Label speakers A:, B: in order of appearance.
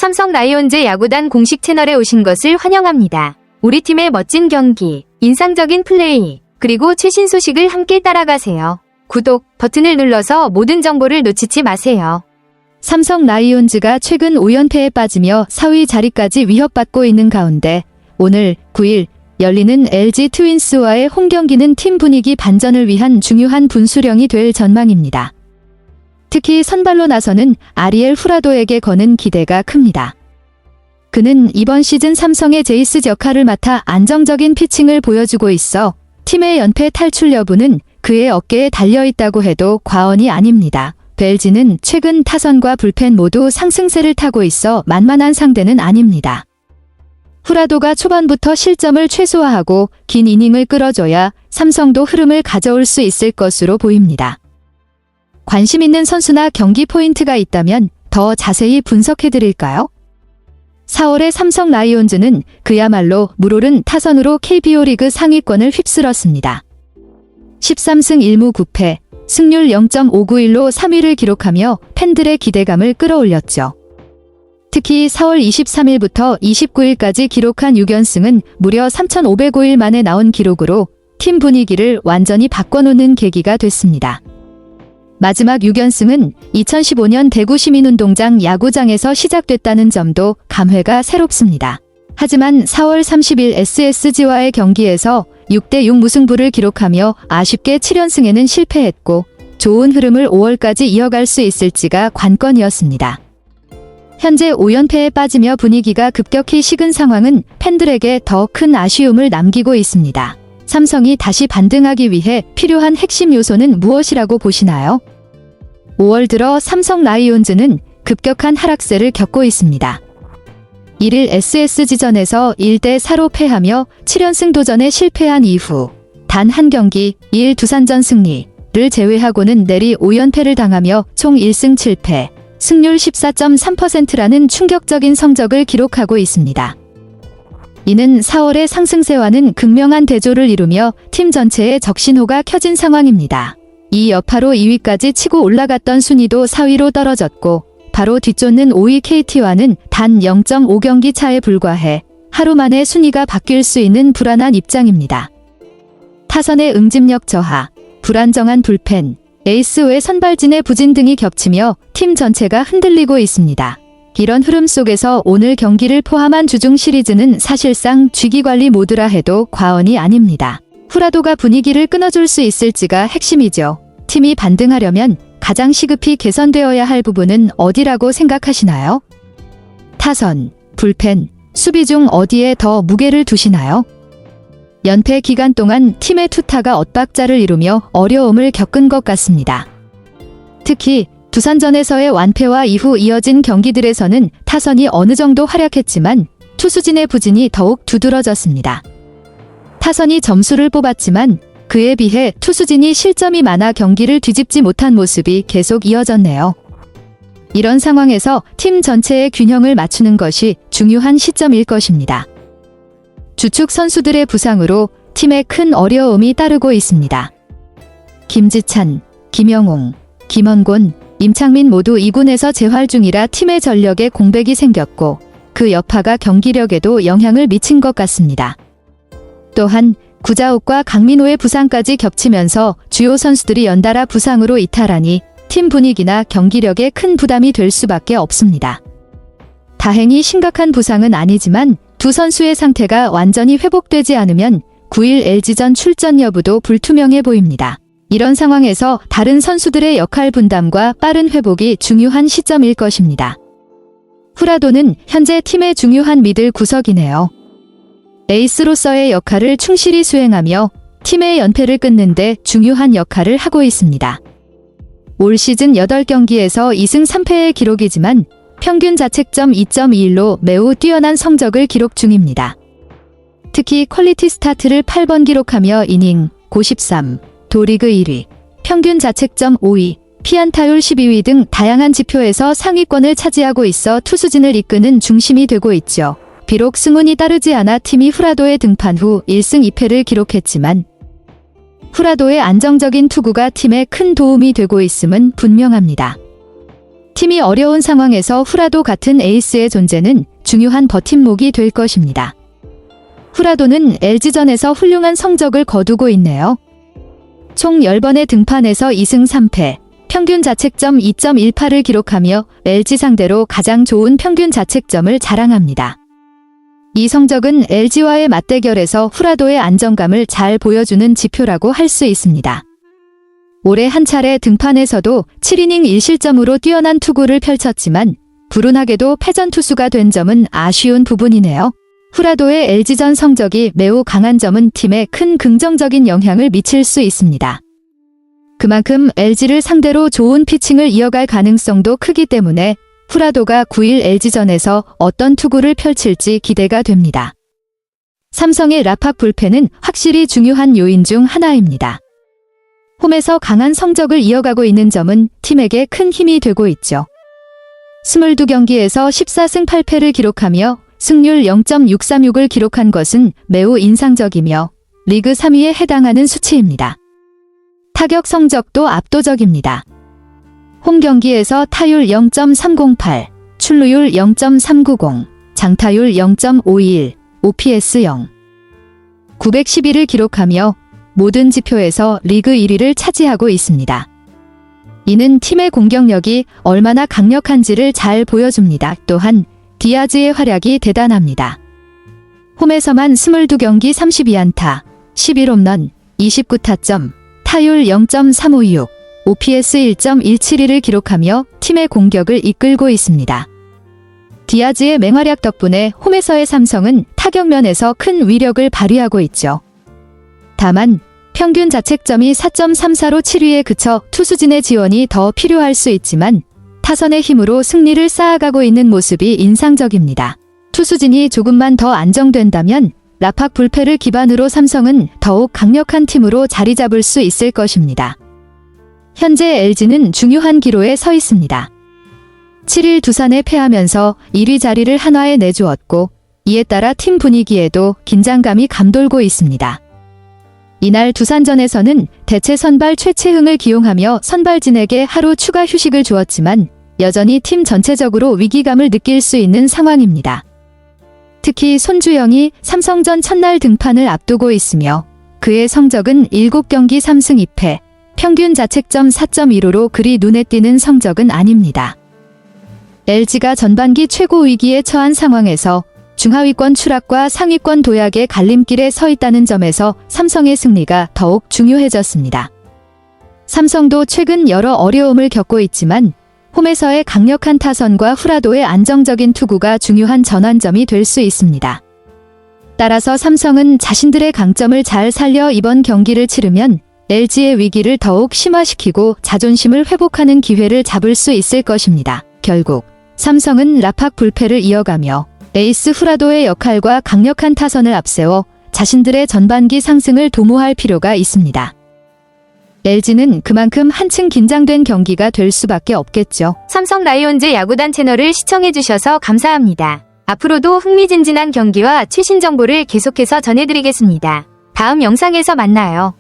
A: 삼성 라이온즈 야구단 공식 채널에 오신 것을 환영합니다. 우리 팀의 멋진 경기, 인상적인 플레이, 그리고 최신 소식을 함께 따라가세요. 구독 버튼을 눌러서 모든 정보를 놓치지 마세요.
B: 삼성 라이온즈가 최근 5연패에 빠지며 4위 자리까지 위협받고 있는 가운데 오늘 9일 열리는 LG 트윈스와의 홈 경기는 팀 분위기 반전을 위한 중요한 분수령이 될 전망입니다. 특히 선발로 나서는 아리엘 후라도에게 거는 기대가 큽니다. 그는 이번 시즌 삼성의 제이스 역할을 맡아 안정적인 피칭을 보여주고 있어 팀의 연패 탈출 여부는 그의 어깨에 달려있다고 해도 과언이 아닙니다. LG는 최근 타선과 불펜 모두 상승세를 타고 있어 만만한 상대는 아닙니다. 후라도가 초반부터 실점을 최소화하고 긴 이닝을 끌어줘야 삼성도 흐름을 가져올 수 있을 것으로 보입니다. 관심 있는 선수나 경기 포인트가 있다면 더 자세히 분석해드릴까요? 4월의 삼성 라이온즈는 그야말로 물오른 타선으로 KBO 리그 상위권을 휩쓸었습니다. 13승 1무 9패, 승률 0.591로 3위를 기록하며 팬들의 기대감을 끌어올렸죠. 특히 4월 23일부터 29일까지 기록한 6연승은 무려 3,505일 만에 나온 기록으로 팀 분위기를 완전히 바꿔놓는 계기가 됐습니다. 마지막 6연승은 2015년 대구 시민운동장 야구장에서 시작됐다는 점도 감회가 새롭습니다. 하지만 4월 30일 SSG와의 경기에서 6대6 무승부를 기록하며 아쉽게 7연승에는 실패했고 좋은 흐름을 5월까지 이어갈 수 있을지가 관건이었습니다. 현재 5연패에 빠지며 분위기가 급격히 식은 상황은 팬들에게 더 큰 아쉬움을 남기고 있습니다. 삼성이 다시 반등하기 위해 필요한 핵심 요소는 무엇이라고 보시나요? 5월 들어 삼성 라이온즈는 급격한 하락세를 겪고 있습니다. 1일 SSG전에서 1대4로 패하며 7연승 도전에 실패한 이후 단 한 경기 2일 두산전 승리를 제외하고는 내리 5연패를 당하며 총 1승 7패, 승률 14.3%라는 충격적인 성적을 기록하고 있습니다. 이는 4월의 상승세와는 극명한 대조를 이루며 팀 전체의 적신호가 켜진 상황입니다. 이 여파로 2위까지 치고 올라갔던 순위도 4위로 떨어졌고 바로 뒤쫓는 5위 KT와는 단 0.5경기 차에 불과해 하루 만에 순위가 바뀔 수 있는 불안한 입장입니다. 타선의 응집력 저하, 불안정한 불펜, 에이스 외 선발진의 부진 등이 겹치며 팀 전체가 흔들리고 있습니다. 이런 흐름 속에서 오늘 경기를 포함한 주중 시리즈는 사실상 쥐기관리 모드라 해도 과언이 아닙니다. 후라도가 분위기를 끊어줄 수 있을지가 핵심이죠. 팀이 반등하려면 가장 시급히 개선되어야 할 부분은 어디라고 생각하시나요? 타선, 불펜, 수비 중 어디에 더 무게를 두시나요? 연패 기간 동안 팀의 투타가 엇박자를 이루며 어려움을 겪은 것 같습니다. 특히 두산전에서의 완패와 이후 이어진 경기들에서는 타선이 어느 정도 활약했지만 투수진의 부진이 더욱 두드러졌습니다. 타선이 점수를 뽑았지만 그에 비해 투수진이 실점이 많아 경기를 뒤집지 못한 모습이 계속 이어졌네요. 이런 상황에서 팀 전체의 균형을 맞추는 것이 중요한 시점일 것입니다. 주축 선수들의 부상으로 팀에 큰 어려움이 따르고 있습니다. 김지찬, 김영웅, 김원곤, 임창민 모두 2군에서 재활 중이라 팀의 전력에 공백이 생겼고 그 여파가 경기력에도 영향을 미친 것 같습니다. 또한 구자욱과 강민호의 부상까지 겹치면서 주요 선수들이 연달아 부상으로 이탈하니 팀 분위기나 경기력에 큰 부담이 될 수밖에 없습니다. 다행히 심각한 부상은 아니지만 두 선수의 상태가 완전히 회복되지 않으면 9일 LG전 출전 여부도 불투명해 보입니다. 이런 상황에서 다른 선수들의 역할 분담과 빠른 회복이 중요한 시점일 것입니다. 후라도는 현재 팀의 중요한 미들 구석이네요. 에이스로서의 역할을 충실히 수행하며 팀의 연패를 끊는 데 중요한 역할을 하고 있습니다. 올 시즌 8경기에서 2승 3패의 기록이지만 평균 자책점 2.21로 매우 뛰어난 성적을 기록 중입니다. 특히 퀄리티 스타트를 8번 기록하며 이닝 93, 도리그 1위, 평균 자책점 5위, 피안타율 12위 등 다양한 지표에서 상위권을 차지하고 있어 투수진을 이끄는 중심이 되고 있죠. 비록 승운이 따르지 않아 팀이 후라도에 등판 후 1승 2패를 기록했지만 후라도의 안정적인 투구가 팀에 큰 도움이 되고 있음은 분명합니다. 팀이 어려운 상황에서 후라도 같은 에이스의 존재는 중요한 버팀목이 될 것입니다. 후라도는 LG전에서 훌륭한 성적을 거두고 있네요. 총 10번의 등판에서 2승 3패, 평균 자책점 2.18을 기록하며 LG 상대로 가장 좋은 평균 자책점을 자랑합니다. 이 성적은 LG와의 맞대결에서 후라도의 안정감을 잘 보여주는 지표라고 할 수 있습니다. 올해 한 차례 등판에서도 7이닝 1실점으로 뛰어난 투구를 펼쳤지만 불운하게도 패전 투수가 된 점은 아쉬운 부분이네요. 후라도의 LG전 성적이 매우 강한 점은 팀에 큰 긍정적인 영향을 미칠 수 있습니다. 그만큼 LG를 상대로 좋은 피칭을 이어갈 가능성도 크기 때문에 후라도가 9일 LG전에서 어떤 투구를 펼칠지 기대가 됩니다. 삼성의 라팍 불펜은 확실히 중요한 요인 중 하나입니다. 홈에서 강한 성적을 이어가고 있는 점은 팀에게 큰 힘이 되고 있죠. 22경기에서 14승 8패를 기록하며 승률 0.636을 기록한 것은 매우 인상적이며 리그 3위에 해당하는 수치입니다. 타격 성적도 압도적입니다. 홈 경기에서 타율 0.308, 출루율 0.390, 장타율 0.521, OPS 0. 911을 기록하며 모든 지표에서 리그 1위를 차지하고 있습니다. 이는 팀의 공격력이 얼마나 강력한지를 잘 보여줍니다. 또한 디아즈의 활약이 대단합니다. 홈에서만 22경기 32안타, 11홈런, 29타점, 타율 0.356, OPS 1.172를 기록하며 팀의 공격을 이끌고 있습니다. 디아즈의 맹활약 덕분에 홈에서의 삼성은 타격면에서 큰 위력을 발휘하고 있죠. 다만 평균 자책점이 4.34로 7위에 그쳐 투수진의 지원이 더 필요할 수 있지만 타선의 힘으로 승리를 쌓아가고 있는 모습이 인상적입니다. 투수진이 조금만 더 안정된다면 라팍 불펜을 기반으로 삼성은 더욱 강력한 팀으로 자리 잡을 수 있을 것입니다. 현재 LG는 중요한 기로에 서 있습니다. 7일 두산에 패하면서 1위 자리를 한화에 내주었고 이에 따라 팀 분위기에도 긴장감이 감돌고 있습니다. 이날 두산전에서는 대체 선발 최채흥을 기용하며 선발진에게 하루 추가 휴식을 주었지만 여전히 팀 전체적으로 위기감을 느낄 수 있는 상황입니다. 특히 손주영이 삼성전 첫날 등판을 앞두고 있으며 그의 성적은 7경기 3승 2패, 평균 자책점 4.15로 그리 눈에 띄는 성적은 아닙니다. LG가 전반기 최고 위기에 처한 상황에서 중하위권 추락과 상위권 도약의 갈림길에 서 있다는 점에서 삼성의 승리가 더욱 중요해졌습니다. 삼성도 최근 여러 어려움을 겪고 있지만 홈에서의 강력한 타선과 후라도의 안정적인 투구가 중요한 전환점이 될 수 있습니다. 따라서 삼성은 자신들의 강점을 잘 살려 이번 경기를 치르면 LG의 위기를 더욱 심화시키고 자존심을 회복하는 기회를 잡을 수 있을 것입니다. 결국 삼성은 라팍 불펜을 이어가며 에이스 후라도의 역할과 강력한 타선을 앞세워 자신들의 전반기 상승을 도모할 필요가 있습니다. LG는 그만큼 한층 긴장된 경기가 될 수밖에 없겠죠.
A: 삼성 라이온즈 야구단 채널을 시청해주셔서 감사합니다. 앞으로도 흥미진진한 경기와 최신 정보를 계속해서 전해드리겠습니다. 다음 영상에서 만나요.